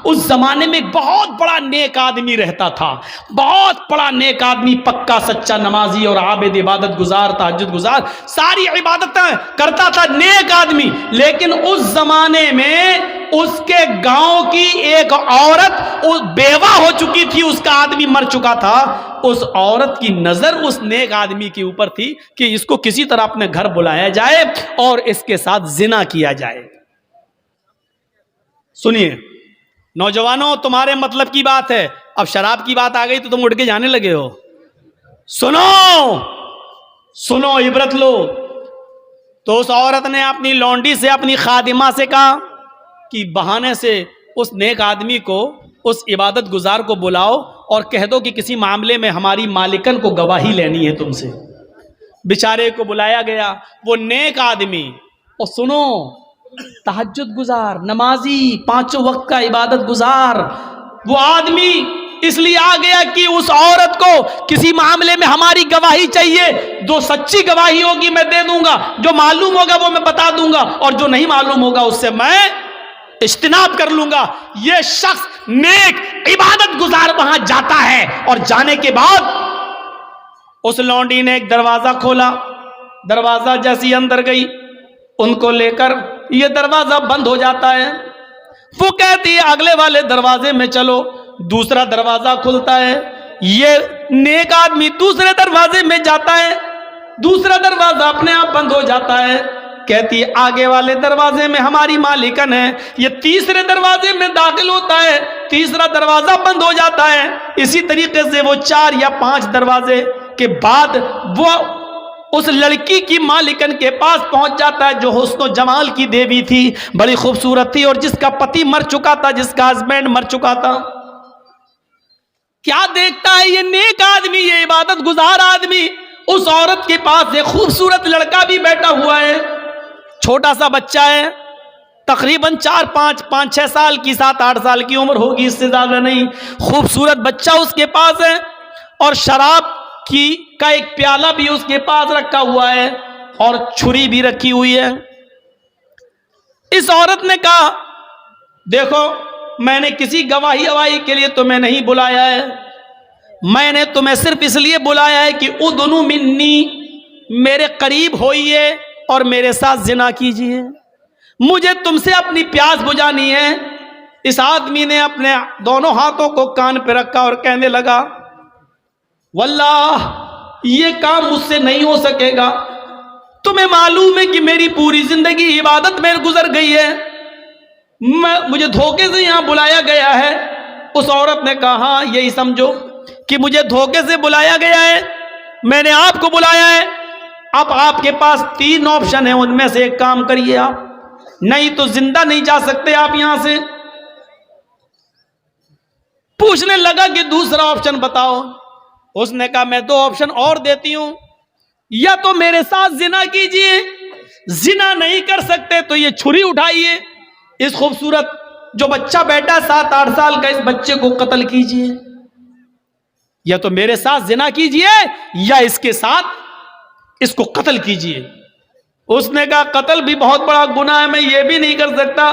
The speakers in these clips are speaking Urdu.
اس زمانے میں ایک بہت بڑا نیک آدمی رہتا تھا، بہت بڑا نیک آدمی، پکا سچا نمازی اور عابد، عبادت گزار، تہجد گزار، ساری عبادتیں کرتا تھا، نیک آدمی۔ لیکن اس زمانے میں اس کے گاؤں کی ایک عورت بیوہ ہو چکی تھی، اس کا آدمی مر چکا تھا۔ اس عورت کی نظر اس نیک آدمی کے اوپر تھی کہ اس کو کسی طرح اپنے گھر بلایا جائے اور اس کے ساتھ زنا کیا جائے۔ سنیے نوجوانوں، تمہارے مطلب کی بات ہے، اب شراب کی بات آ گئی تو تم اٹھ کے جانے لگے ہو۔ سنو عبرت لو۔ تو اس عورت نے اپنی لونڈی سے، اپنی خادمہ سے کہا کہ بہانے سے اس نیک آدمی کو، اس عبادت گزار کو بلاؤ اور کہہ دو کہ کسی معاملے میں ہماری مالکن کو گواہی لینی ہے تم سے۔ بیچارے کو بلایا گیا، وہ نیک آدمی، اور سنو، تہجد گزار، نمازی، پانچوں وقت کا عبادت گزار، وہ آدمی اس لیے آ گیا کہ اس عورت کو کسی معاملے میں ہماری گواہی چاہیے، جو سچی گواہی ہوگی میں دے دوں گا، جو معلوم ہوگا وہ میں بتا دوں گا، اور جو نہیں معلوم ہوگا اس سے میں اجتناب کر لوں گا۔ یہ شخص نیک عبادت گزار وہاں جاتا ہے، اور جانے کے بعد اس لونڈی نے ایک دروازہ کھولا، دروازہ جیسی اندر گئی، ان کو لے کر یہ دروازہ بند ہو جاتا ہے۔ وہ کہتی ہے اگلے والے دروازے میں چلو، دوسرا دروازہ کھلتا ہے، یہ نیک آدمی دوسرے دروازے میں جاتا ہے، دوسرا دروازہ اپنے آپ بند ہو جاتا ہے۔ کہتی ہے آگے والے دروازے میں ہماری مالکن ہے، یہ تیسرے دروازے میں داخل ہوتا ہے، تیسرا دروازہ بند ہو جاتا ہے۔ اسی طریقے سے وہ 4 یا 5 دروازے کے بعد وہ اس لڑکی کی مالکن کے پاس پہنچ جاتا ہے، جو حسن و جمال کی دیوی تھی، بڑی خوبصورت تھی، اور جس کا پتی مر چکا تھا، جس کا ہسبینڈ مر چکا تھا۔ کیا دیکھتا ہے یہ نیک آدمی، یہ عبادت گزار آدمی، اس عورت کے پاس ایک خوبصورت لڑکا بھی بیٹھا ہوا ہے، چھوٹا سا بچہ ہے، تقریباً 5-6 سال کی، 7-8 سال کی عمر ہوگی، اس سے زیادہ نہیں۔ خوبصورت بچہ اس کے پاس ہے، اور شراب کا ایک پیالہ بھی اس کے پاس رکھا ہوا ہے، اور چھری بھی رکھی ہوئی ہے۔ اس عورت نے کہا دیکھو، میں نے کسی گواہی کے لیے تمہیں نہیں بلایا ہے، میں نے تمہیں صرف اس لیے بلایا ہے کہ ادنو منی، میرے قریب ہوئیے اور میرے ساتھ زنا کیجئے، مجھے تم سے اپنی پیاس بجھانی ہے۔ اس آدمی نے اپنے دونوں ہاتھوں کو کان پہ رکھا اور کہنے لگا واللہ یہ کام مجھ سے نہیں ہو سکے گا، تمہیں معلوم ہے کہ میری پوری زندگی عبادت میں گزر گئی ہے، مجھے دھوکے سے یہاں بلایا گیا ہے۔ اس عورت نے کہا ہاں یہی سمجھو کہ مجھے دھوکے سے بلایا گیا ہے، میں نے آپ کو بلایا ہے، اب آپ کے پاس 3 آپشن ہیں، ان میں سے ایک کام کریے آپ، نہیں تو زندہ نہیں جا سکتے آپ یہاں سے۔ پوچھنے لگا کہ دوسرا آپشن بتاؤ۔ اس نے کہا میں 2 آپشن اور دیتی ہوں، یا تو میرے ساتھ زنا کیجئے، زنا نہیں کر سکتے تو یہ چھری اٹھائیے، اس خوبصورت جو بچہ بیٹا 7-8 سال کا، اس بچے کو قتل کیجئے، یا تو میرے ساتھ زنا کیجئے یا اس کے ساتھ اس کو قتل کیجئے۔ اس نے کہا قتل بھی بہت بڑا گناہ ہے، میں یہ بھی نہیں کر سکتا۔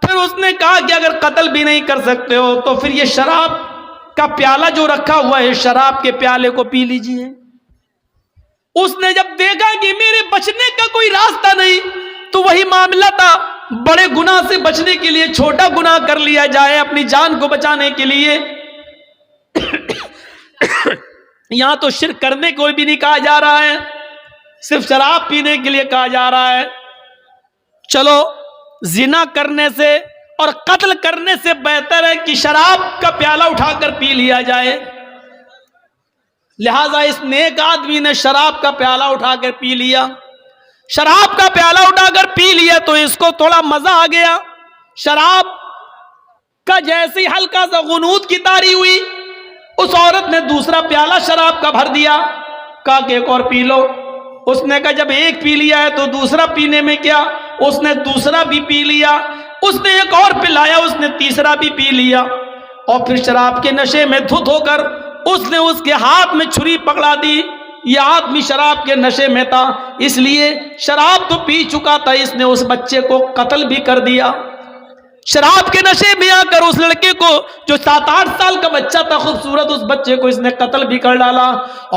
پھر اس نے کہا کہ اگر قتل بھی نہیں کر سکتے ہو تو پھر یہ شراب کا پیالہ جو رکھا ہوا ہے، شراب کے پیالے کو پی لیجئے۔ اس نے جب دیکھا کہ میرے بچنے کا کوئی راستہ نہیں، تو وہی معاملہ تھا، بڑے گناہ سے بچنے کے لیے چھوٹا گناہ کر لیا جائے اپنی جان کو بچانے کے لیے۔ یہاں تو شرک کرنے کو بھی نہیں کہا جا رہا ہے، صرف شراب پینے کے لیے کہا جا رہا ہے۔ چلو زنا کرنے سے اور قتل کرنے سے بہتر ہے کہ شراب کا پیالہ اٹھا کر پی لیا جائے۔ لہذا اس نیک آدمی نے شراب کا پیالہ اٹھا کر پی لیا۔ شراب کا پیالہ اٹھا کر پی لیا تو اس کو تھوڑا مزہ آ گیا، شراب کا جیسے ہی ہلکا سا غنود کی طاری ہوئی، اس عورت نے دوسرا پیالہ شراب کا بھر دیا، کہا کہ ایک اور پی لو۔ اس نے کہا جب ایک پی لیا ہے تو دوسرا پینے میں کیا، اس نے دوسرا بھی پی لیا، اس نے ایک اور پلایا، اس نے تیسرا بھی پی لیا، اور پھر شراب کے نشے میں دھت ہو کر اس نے اس کے ہاتھ میں چھری پکڑا دی۔ یہ آدمی شراب کے نشے میں تھا، اس لیے شراب تو پی چکا تھا، اس نے اس بچے کو قتل بھی کر دیا۔ شراب کے نشے میں آ کر اس لڑکے کو جو 7-8 سال کا بچہ تھا خوبصورت، اس بچے کو اس نے قتل بھی کر ڈالا.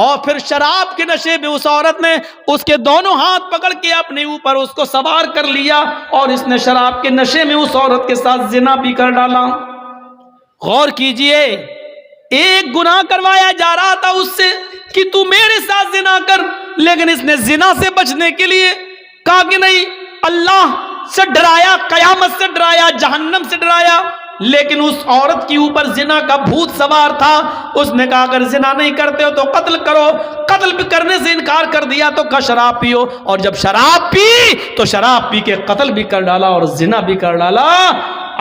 اور پھر شراب کے نشے میں اس عورت نے اس کے دونوں ہاتھ پکڑ کے اپنے اوپر اس کو سوار کر لیا اور اس نے شراب کے نشے میں اس عورت کے ساتھ زنا بھی کر ڈالا. غور کیجئے، ایک گناہ کروایا جا رہا تھا اس سے کہ تو میرے ساتھ زنا کر، لیکن اس نے زنا سے بچنے کے لیے کہا کہ نہیں، اللہ سے ڈرایا، قیامت سے ڈرایا، جہنم سے ڈرایا. لیکن اس عورت کے اوپر زنا کا بھوت سوار تھا. اس نے کہا اگر زنا نہیں کرتے ہو تو قتل کرو. قتل بھی کرنے سے انکار کر دیا تو کہا شراب پیو، اور جب شراب پی تو شراب پی کے قتل بھی کر ڈالا اور زنا بھی کر ڈالا.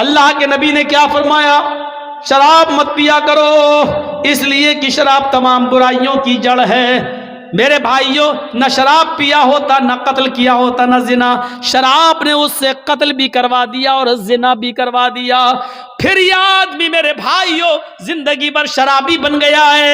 اللہ کے نبی نے کیا فرمایا؟ شراب مت پیا کرو، اس لیے کہ شراب تمام برائیوں کی جڑ ہے. میرے بھائیوں، نہ شراب پیا ہوتا، نہ قتل کیا ہوتا، نہ زنا. شراب نے اس سے قتل بھی کروا دیا اور زنا بھی کروا دیا. پھر یہ آدمی میرے بھائیوں زندگی بھر شرابی بن گیا ہے،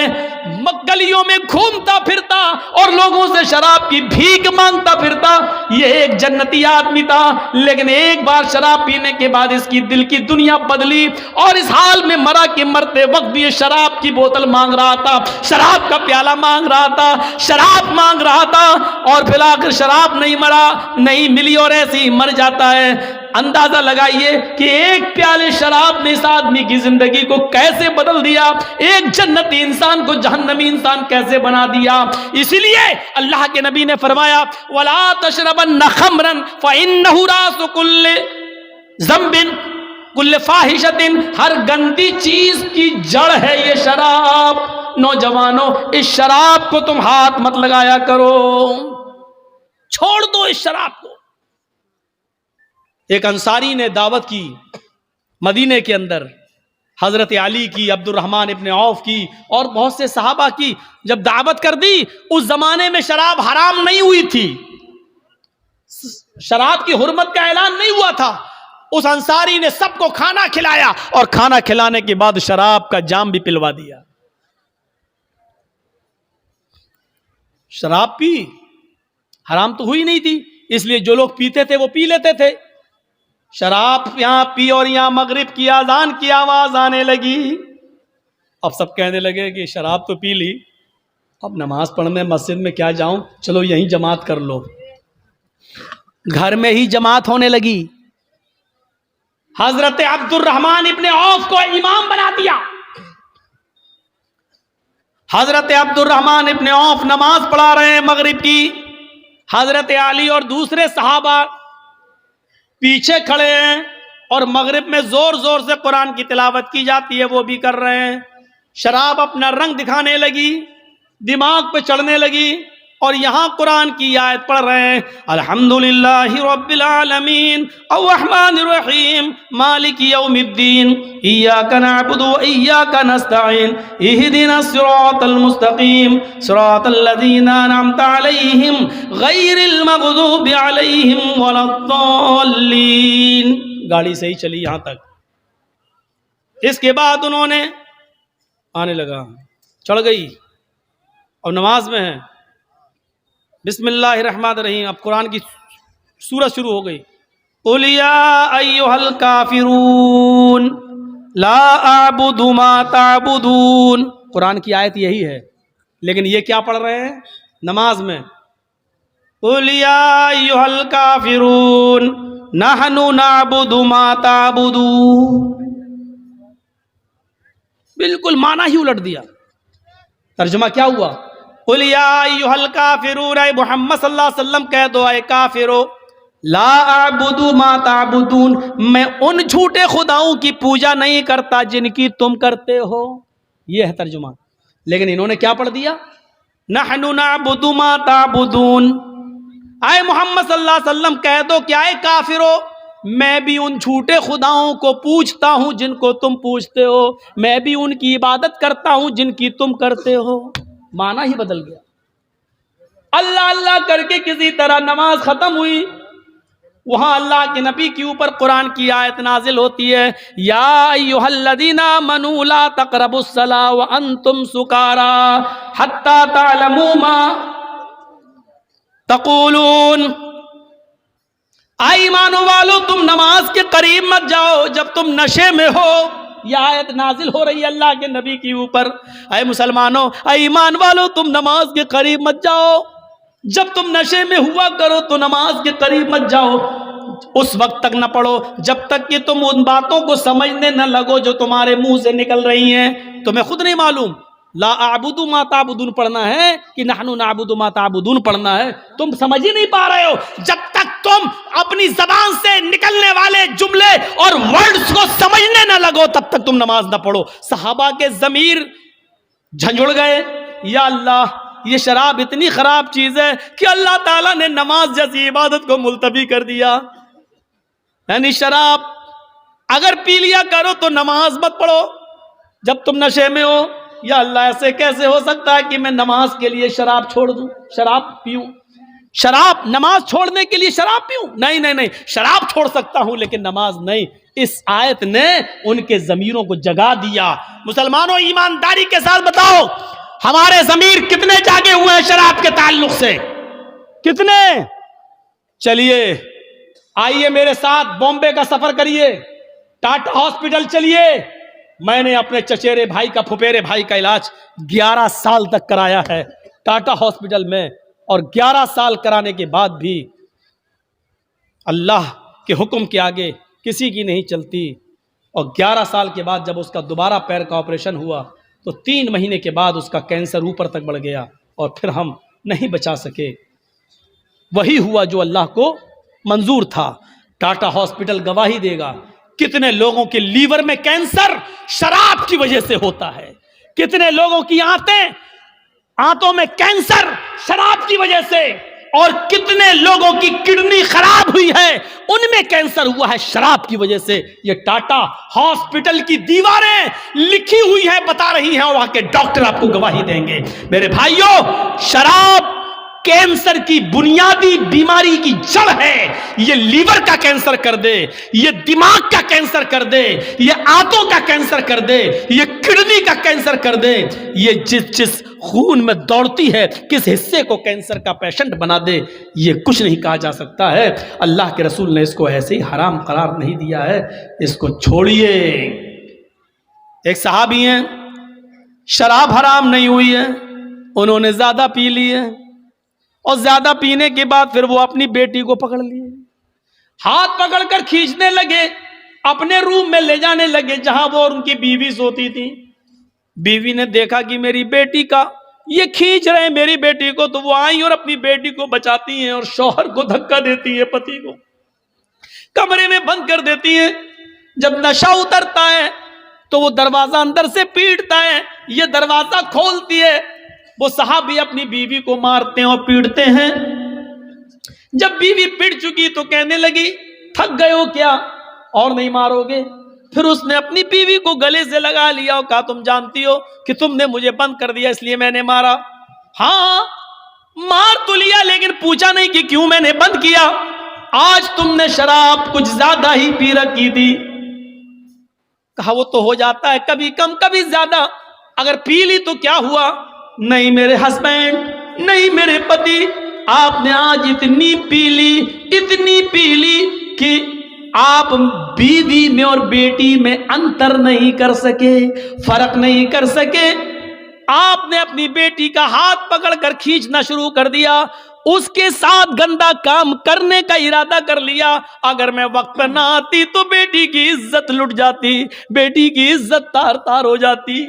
گلیوں میں گھومتا پھرتا اور لوگوں سے شراب کی بھیک مانگتا پھرتا. یہ ایک جنتی آدمی تھا، لیکن ایک بار شراب پینے کے بعد اس کی دل کی دنیا بدلی اور اس حال میں مرا کہ مرتے وقت بھی یہ شراب کی بوتل مانگ رہا تھا، شراب کا پیالہ مانگ رہا تھا، شراب مانگ رہا تھا. اور پھر آخر شراب نہیں ملی اور ایسے ہی مر جاتا ہے. اندازہ لگائیے کہ ایک پیالے شراب نے اس آدمی کی زندگی کو کیسے بدل دیا، ایک جنتی انسان کو جہنمی انسان کیسے بنا دیا. اسی لیے اللہ کے نبی نے فرمایا وَلَا تَشْرَبَنَّ خَمْرًا فَإِنَّهُ رَأْسُ كُلِّ ذَنبٍ کل فاحشۃ، ہر گندی چیز کی جڑ ہے یہ شراب. نوجوانوں، اس شراب کو تم ہاتھ مت لگایا کرو، چھوڑ دو اس شراب کو. ایک انصاری نے دعوت کی مدینے کے اندر، حضرت علی کی، عبد الرحمن ابن عوف کی اور بہت سے صحابہ کی. جب دعوت کر دی، اس زمانے میں شراب حرام نہیں ہوئی تھی، شراب کی حرمت کا اعلان نہیں ہوا تھا. اس انصاری نے سب کو کھانا کھلایا اور کھانا کھلانے کے بعد شراب کا جام بھی پلوا دیا. شراب پی، حرام تو ہوئی نہیں تھی، اس لیے جو لوگ پیتے تھے وہ پی لیتے تھے. شراب یہاں پی اور یہاں مغرب کی اذان کی آواز آنے لگی. اب سب کہنے لگے کہ شراب تو پی لی، اب نماز پڑھنے مسجد میں کیا جاؤں، چلو یہیں جماعت کر لو. گھر میں ہی جماعت ہونے لگی. حضرت عبد الرحمن ابن عوف کو امام بنا دیا. حضرت عبد الرحمن ابن عوف نماز پڑھا رہے ہیں مغرب کی، حضرت علی اور دوسرے صحابہ پیچھے کھڑے ہیں اور مغرب میں زور زور سے قرآن کی تلاوت کی جاتی ہے، وہ بھی کر رہے ہیں. شراب اپنا رنگ دکھانے لگی، دماغ پہ چڑھنے لگی، اور یہاں قرآن کی آیت پڑھ رہے ہیں الحمدللہ رب العالمین الرحمن الرحیم مالک یوم الدین ایاک نعبد و ایاک نستعین اہدنا الصراط المستقیم صراط الذین انعمت علیہم غیر المغضوب علیہم ولا الضالین. گاڑی صحیح چلی یہاں تک. اس کے بعد انہوں نے آنے لگا، چڑھ گئی اور نماز میں ہے. بسم اللہ الرحمن الرحیم، اب قرآن کی سورت شروع ہو گئی. قُلْ يَا أَيُّهَا الْكَافِرُونَ لَا أَعْبُدُ مَا تَعْبُدُونَ. قرآن کی آیت یہی ہے، لیکن یہ کیا پڑھ رہے ہیں نماز میں؟ قُلْ يَا أَيُّهَا الْكَافِرُونَ نَحْنُ نَعْبُدُ مَا تَعْبُدُونَ. بالکل معنی ہی الٹ دیا. ترجمہ کیا ہوا؟ قُلْ يَا أَيُّهَا الْكَافِرُونَ، اے محمد صلی اللہ علیہ وسلم کہہ دو اے کافرو، لا اعبد ما تعبدون، میں ان جھوٹے خداؤں کی پوجا نہیں کرتا جن کی تم کرتے ہو. یہ ہے ترجمہ. لیکن انہوں نے کیا پڑھ دیا؟ نحن نعبد ما تعبدون. اے محمد صلی اللہ علیہ وسلم کہہ دو کہ اے کافرو، میں بھی ان جھوٹے خداؤں کو پوجتا ہوں جن کو تم پوجتے ہو، میں بھی ان کی عبادت کرتا ہوں جن کی تم کرتے ہو. معنی ہی بدل گیا. اللہ اللہ کر کے کسی طرح نماز ختم ہوئی، وہاں اللہ کے نبی کے اوپر قرآن کی آیت نازل ہوتی ہے یا ایھا الذین آمنوا لا تقربوا الصلاۃ وانتم سکارا حتی تعلموا ما تقولون. آئے ایمان والو تم نماز کے قریب مت جاؤ جب تم نشے میں ہو. یہ آیت نازل ہو رہی ہے اللہ کے نبی کے اوپر. اے مسلمانوں، اے ایمان والو تم نماز کے قریب مت جاؤ جب تم نشے میں ہوا کرو، تو نماز کے قریب مت جاؤ. اس وقت تک نہ پڑھو جب تک کہ تم ان باتوں کو سمجھنے نہ لگو جو تمہارے منہ سے نکل رہی ہیں. تمہیں خود نہیں معلوم لا اعبد ما تعبدون پڑھنا ہے کہ نحن نعبد ما تعبدون پڑھنا ہے. تم سمجھ ہی نہیں پا رہے ہو. جب تک تم اپنی زبان سے نکلنے والے جملے اور ورڈز کو سمجھنے نہ لگو تب تک تم نماز نہ پڑھو. صحابہ کے ضمیر جھنجھڑ گئے، یا اللہ یہ شراب اتنی خراب چیز ہے کہ اللہ تعالیٰ نے نماز جیسی عبادت کو ملتوی کر دیا. یعنی شراب اگر پی لیا کرو تو نماز مت پڑھو جب تم نشے میں ہو. یا اللہ ایسے کیسے ہو سکتا ہے کہ میں نماز کے لیے شراب چھوڑ دوں، شراب پیوں، شراب نماز چھوڑنے کے لیے شراب پیوں؟ نہیں نہیں نہیں، شراب چھوڑ سکتا ہوں لیکن نماز نہیں. اس آیت نے ان کے ضمیروں کو جگا دیا. مسلمانوں ایمانداری کے ساتھ بتاؤ ہمارے ضمیر کتنے جاگے ہوئے ہیں شراب کے تعلق سے؟ کتنے؟ چلیے آئیے میرے ساتھ بامبے کا سفر کریے، ٹاٹا ہاسپٹل چلیے. میں نے اپنے چچیرے بھائی کا، پھپھیرے بھائی کا علاج 11 سال تک کرایا ہے ٹاٹا ہاسپٹل میں، اور 11 سال کرانے کے بعد بھی اللہ کے حکم کے آگے کسی کی نہیں چلتی. اور 11 سال کے بعد جب اس کا دوبارہ پیر کا آپریشن ہوا تو 3 مہینے کے بعد اس کا کینسر اوپر تک بڑھ گیا اور پھر ہم نہیں بچا سکے. وہی ہوا جو اللہ کو منظور تھا. ٹاٹا ہاسپٹل گواہی دے گا کتنے لوگوں کے لیور میں کینسر شراب کی وجہ سے ہوتا ہے، کتنے لوگوں کی آنتوں میں کینسر شراب کی وجہ سے، اور کتنے لوگوں کی کڈنی خراب ہوئی ہے ان میں کینسر ہوا ہے شراب کی وجہ سے. یہ ٹاٹا ہاسپٹل کی دیواریں لکھی ہوئی ہے، بتا رہی ہیں، اور وہاں کے ڈاکٹر آپ کو گواہی دیں گے. میرے بھائیوں، شراب کینسر کی بنیادی بیماری کی جڑ ہے. یہ لیور کا کینسر کر دے، یہ دماغ کا کینسر کر دے، یہ آنتوں کا کینسر کر دے، یہ کڈنی کا کینسر کر دے. یہ جس خون میں دوڑتی ہے کس حصے کو کینسر کا پیشنٹ بنا دے، یہ کچھ نہیں کہا جا سکتا ہے. اللہ کے رسول نے اس کو ایسے ہی حرام قرار نہیں دیا ہے. اس کو چھوڑیے. ایک صحابی ہیں، شراب حرام نہیں ہوئی ہے، انہوں نے زیادہ پی لی ہے، اور زیادہ پینے کے بعد پھر وہ اپنی بیٹی کو پکڑ لیے، ہاتھ پکڑ کر کھینچنے لگے، اپنے روم میں لے جانے لگے جہاں وہ اور ان کی بیوی سوتی تھی. بیوی نے دیکھا کہ میری بیٹی کا یہ کھینچ رہے ہیں میری بیٹی کو، تو وہ آئی اور اپنی بیٹی کو بچاتی ہیں اور شوہر کو دھکا دیتی ہے، پتی کو کمرے میں بند کر دیتی ہیں. جب نشہ اترتا ہے تو وہ دروازہ اندر سے پیٹتا ہے، یہ دروازہ کھولتی ہے. وہ صحابی اپنی بیوی کو مارتے ہیں اور پیٹتے ہیں. جب بیوی پٹ چکی تو کہنے لگی تھک گئے ہو کیا اور نہیں مارو گے؟ پھر اس نے اپنی بیوی کو گلے سے لگا لیا اور کہا تم جانتی ہو کہ تم نے مجھے بند کر دیا اس لیے میں نے مارا. ہاں مار تو لیا لیکن پوچھا نہیں کہ کیوں میں نے بند کیا. آج تم نے شراب کچھ زیادہ ہی پی رکھی تھی. کہا وہ تو ہو جاتا ہے کبھی کم کبھی زیادہ، اگر پی لی تو کیا ہوا؟ نہیں میرے ہسبینڈ، نہیں میرے پتی، آپ نے آج اتنی پی لی کہ آپ بیوی میں اور بیٹی میں انتر نہیں کر سکے، فرق نہیں کر سکے. آپ نے اپنی بیٹی کا ہاتھ پکڑ کر کھینچنا شروع کر دیا، اس کے ساتھ گندا کام کرنے کا ارادہ کر لیا. اگر میں وقت پر نہ آتی تو بیٹی کی عزت لٹ جاتی، بیٹی کی عزت تار تار ہو جاتی.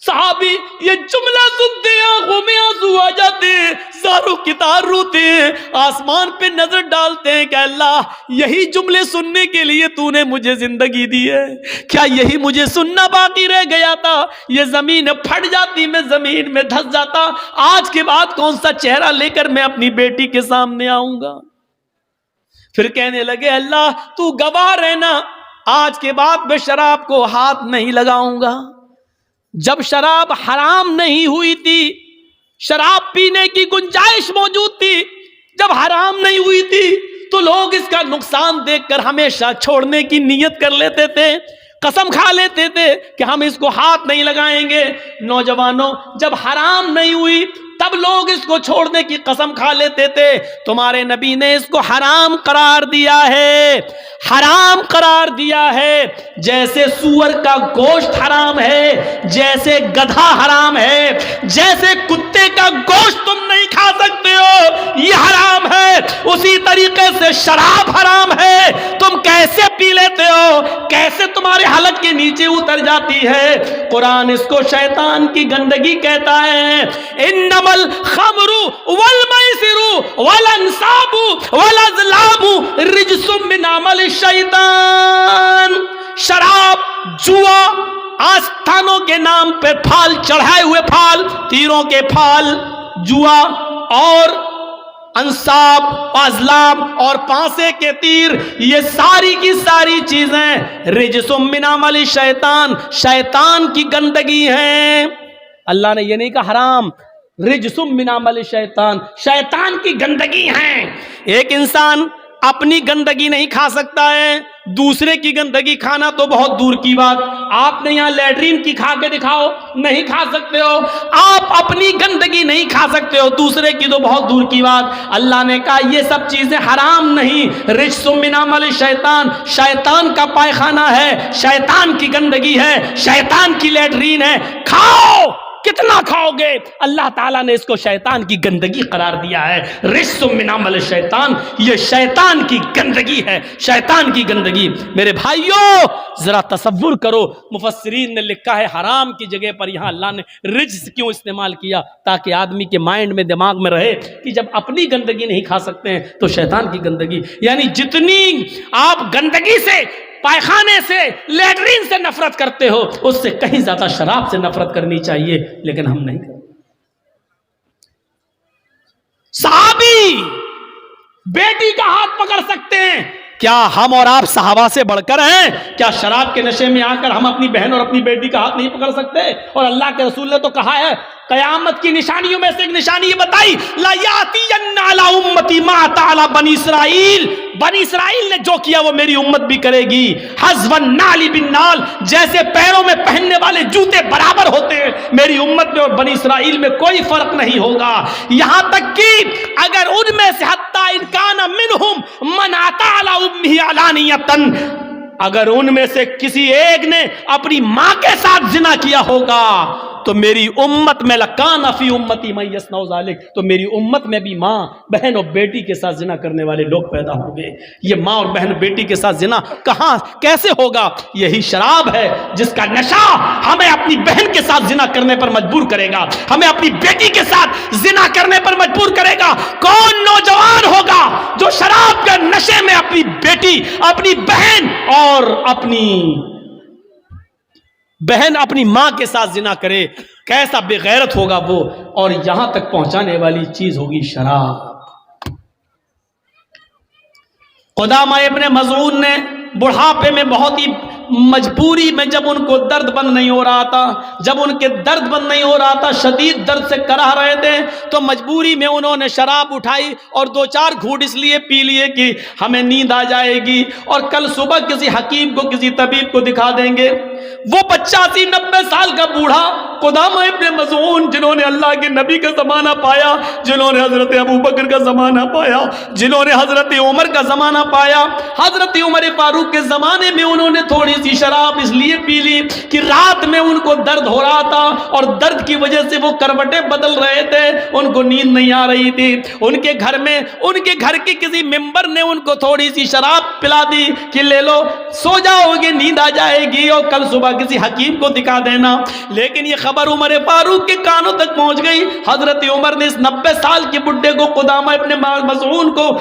صحابی یہ جملہ سنتے ہیں آنکھوں میں آنسو آ جاتے ہیں، زاروں کی تار روتے ہیں، آسمان پہ نظر ڈالتے ہیں کہ اللہ یہی جملے سننے کے لیے تو نے مجھے زندگی دی ہے، کیا یہی مجھے سننا باقی رہ گیا تھا؟ یہ زمین پھٹ جاتی، میں زمین میں دھس جاتا، آج کے بعد کون سا چہرہ لے کر میں اپنی بیٹی کے سامنے آؤں گا؟ پھر کہنے لگے اللہ تو گواہ رہنا، آج کے بعد میں شراب کو ہاتھ نہیں لگاؤں گا. جب شراب حرام نہیں ہوئی تھی، شراب پینے کی گنجائش موجود تھی، جب حرام نہیں ہوئی تھی تو لوگ اس کا نقصان دیکھ کر ہمیشہ چھوڑنے کی نیت کر لیتے تھے، قسم کھا لیتے تھے کہ ہم اس کو ہاتھ نہیں لگائیں گے. نوجوانوں جب حرام نہیں ہوئی تب لوگ اس کو چھوڑنے کی قسم کھا لیتے تھے. تمہارے نبی نے اس کو حرام قرار دیا ہے, حرام قرار دیا ہے. جیسے سور کا گوشت حرام ہے, جیسے گدھا حرام ہے, جیسے کتے کا گوشت تم نہیں کھا سکتے ہو یہ حرام ہے, اسی طریقے سے شراب حرام ہے. تم کیسے پی لیتے ہو, کیسے تمہارے حلق کے نیچے اتر جاتی ہے. قرآن اس کو شیطان کی گندگی کہتا ہے. انما الخمر والمیسر والانصاب والازلام رجس من عمل الشیطان. شراب, جوا, آستانوں کے نام پہ پھال چڑھائے ہوئے پھال, تیروں کے پھال, جوا اور انصاب, ازلام اور پانسے کے تیر, یہ ساری کی ساری چیزیں رجس من عمل شیطان, شیطان کی گندگی ہیں. اللہ نے یہ نہیں کہا حرام, رجس من عمل شیطان, شیطان کی گندگی ہیں. ایک انسان اپنی گندگی نہیں کھا سکتا ہے, دوسرے کی گندگی کھانا تو بہت دور کی بات. آپ نے یہاں لیٹرین کی کھا کے دکھاؤ, نہیں کھا سکتے ہو. آپ اپنی گندگی نہیں کھا سکتے ہو, دوسرے کی تو بہت دور کی بات. اللہ نے کہا یہ سب چیزیں حرام نہیں, رجس من عمل شیطان, شیطان کا پائخانہ ہے, شیطان کی گندگی ہے, شیطان کی لیٹرین ہے. کھاؤ, کتنا کھاؤ گے؟ اللہ تعالیٰ نے اس کو شیطان کی گندگی قرار دیا ہے. رجس من عمل شیطان, یہ شیطان کی گندگی ہے, شیطان کی گندگی. میرے بھائیوں ذرا تصور کرو, مفسرین نے لکھا ہے حرام کی جگہ پر یہاں اللہ نے رجس کیوں استعمال کیا, تاکہ آدمی کے مائنڈ میں, دماغ میں رہے کہ جب اپنی گندگی نہیں کھا سکتے ہیں تو شیطان کی گندگی. یعنی جتنی آپ گندگی سے, پائخانے سے, لیٹرین سے نفرت کرتے ہو, اس سے کہیں زیادہ شراب سے نفرت کرنی چاہیے, لیکن ہم نہیں کرتے. صحابی بیٹی کا ہاتھ پکڑ سکتے ہیں, کیا ہم اور آپ صحابہ سے بڑھ کر ہیں؟ کیا شراب کے نشے میں آ کر ہم اپنی بہن اور اپنی بیٹی کا ہاتھ نہیں پکڑ سکتے؟ اور اللہ کے رسول نے تو کہا ہے, قیامت کی نشانیوں میں سے ایک نشانی یہ بتائی, لا یاتین علی امتی ما اتی علی بنی اسرائیل, بنی اسرائیل نے جو کیا وہ میری امت بھی کرے گی. حذو النعل بالنعل, جیسے پیروں میں پہننے والے جوتے برابر ہوتے ہیں, میری امت میں اور بنی اسرائیل میں کوئی فرق نہیں ہوگا. یہاں تک کہ اگر ان میں سے حتی ان کان منہم من اتی علی امہ علانیۃ, اگر ان میں سے کسی ایک نے اپنی ماں کے ساتھ زنا کیا ہوگا تو میری امت میں لکان فی امتی من یصنع ذلک, تو میری امت میں بھی ماں, بہن اور بیٹی کے ساتھ زنا کرنے والے لوگ پیدا ہوں گے. یہ ماں اور بہن بیٹی کے ساتھ زنا کہاں کیسے ہوگا؟ یہی شراب ہے جس کا نشہ ہمیں اپنی بہن کے ساتھ زنا کرنے پر مجبور کرے گا, ہمیں اپنی بیٹی کے ساتھ زنا کرنے پر مجبور کرے گا. کون نوجوان ہوگا جو شراب کے نشے میں اپنی بیٹی, اپنی بہن اور اپنی ماں کے ساتھ زنا کرے؟ کیسا بے غیرت ہوگا وہ. اور یہاں تک پہنچانے والی چیز ہوگی شراب. قدامہ ابن مظعون نے بڑھاپے میں بہت ہی مجبوری میں, جب ان کو درد بند نہیں ہو رہا تھا, جب ان کے درد بند نہیں ہو رہا تھا, شدید درد سے کرا رہے تھے, تو مجبوری میں انہوں نے شراب اٹھائی اور 2-4 گھونٹ اس لیے پی لیے کہ ہمیں نیند آ جائے گی اور کل صبح کسی حکیم کو, کسی طبیب کو دکھا دیں گے. وہ 85-90 سال کا بوڑھا قدامہ ابن مظعون, جنہوں نے اللہ کے نبی کا زمانہ پایا, جنہوں نے حضرت ابو بکر کا زمانہ پایا, جنہوں نے حضرت عمر کا زمانہ پایا, حضرت عمر فاروق کے زمانے میں انہوں نے تھوڑی سی شراب اس لیے پی لی کہ رات میں ان کو درد ہو رہا تھا اور درد کی وجہ سے وہ کروٹیں بدل رہے تھے, ان کو نیند نہیں آ رہی تھی. ان کے گھر میں, ان کے گھر کے کسی ممبر نے ان کو تھوڑی سی شراب پلا دی کہ لے لو, سو جاؤ گے, نیند آ جائے گی اور کل صبح کسی حکیم کو دکھا دینا. لیکن یہ خبر عمر فاروق کے کانوں تک پہنچ گئی. حضرت عمر نے اس 90 سال کے بڈھے کو, قدامہ ابن مظعون کو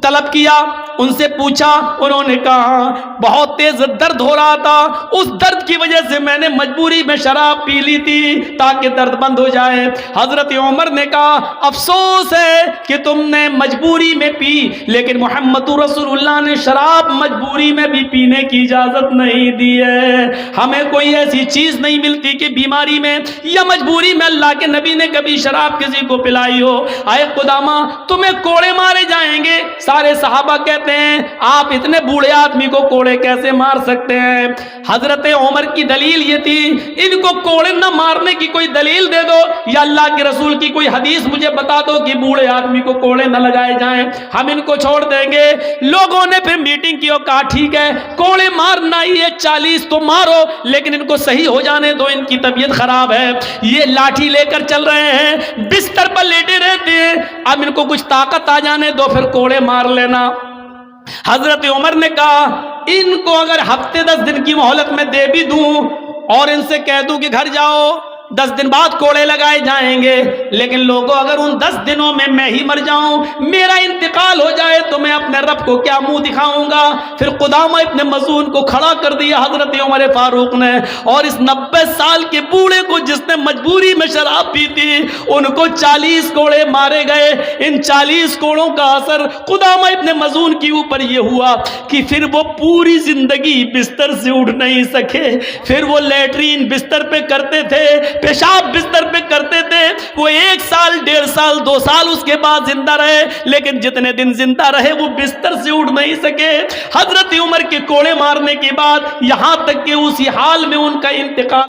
طلب کیا, ان سے پوچھا. انہوں نے کہا بہت تیز درد ہو رہا تھا, اس درد کی وجہ سے میں نے مجبوری میں شراب پی لی تھی تاکہ درد بند ہو جائے. حضرت عمر نے کہا افسوس ہے کہ تم نے مجبوری میں پی, لیکن محمد رسول اللہ نے شراب مجبوری میں بھی پینے کی اجازت نہیں دی ہے. ہمیں کوئی ایسی چیز نہیں ملتی کہ بیماری میں یا مجبوری میں اللہ کے نبی نے کبھی شراب کسی کو پلائی ہو. آئے قدامہ تمہیں کوڑے مارے جائیں گے. سارے صحابہ کہتے ہیں آپ اتنے بوڑھے آدمی کو کوڑے کیسے مار سکتے ہیں. حضرت عمر کی دلیل یہ تھی ان کو کوڑے نہ مارنے کی کوئی دلیل دے دو یا اللہ کے رسول کی کوئی حدیث مجھے بتا دو کہ بوڑھے آدمی کو کوڑے نہ لگائے جائیں, ہم ان کو چھوڑ دیں گے. لوگوں نے پھر میٹنگ کی اور کہا ٹھیک ہے کوڑے مارنا ہی ہے 40 تو مارو لیکن ان کو صحیح ہو جانے دو, ان کی طبیعت خراب ہے, یہ لاٹھی لے کر چل رہے ہیں, بستر پر لیٹے رہتے ہیں, اب ان کو کچھ طاقت آ جانے دو پھر کوڑے مار لینا. حضرت عمر نے کہا ان کو اگر ہفتے 10 دن کی مہلت میں دے بھی دوں اور ان سے کہہ دوں کہ گھر جاؤ 10 دن بعد کوڑے لگائے جائیں گے, لیکن لوگوں اگر ان 10 دنوں میں ہی مر جاؤں, میرا انتقال ہو جائے تو میں اپنے رب کو کیا منہ دکھاؤں گا. پھر قدامہ ابن مظعون کو کھڑا کر دیا حضرت عمر فاروق نے, اور اس 90 سال کے بوڑھے کو جس نے مجبوری میں شراب پی تھی ان کو 40 کوڑے مارے گئے. ان 40 کوڑوں کا اثر قدامہ ابن مظعون کے اوپر یہ ہوا کہ پھر وہ پوری زندگی بستر سے اٹھ نہیں سکے. پھر وہ لیٹرین بستر پہ کرتے تھے, پیشاب بستر پہ کرتے تھے. وہ 1 سال 1.5 سال 2 سال اس کے بعد زندہ رہے, لیکن جتنے دن زندہ رہے وہ بستر سے اٹھ نہیں سکے. حضرت عمر کے کوڑے مارنے کے بعد یہاں تک کہ اسی حال میں ان کا انتقال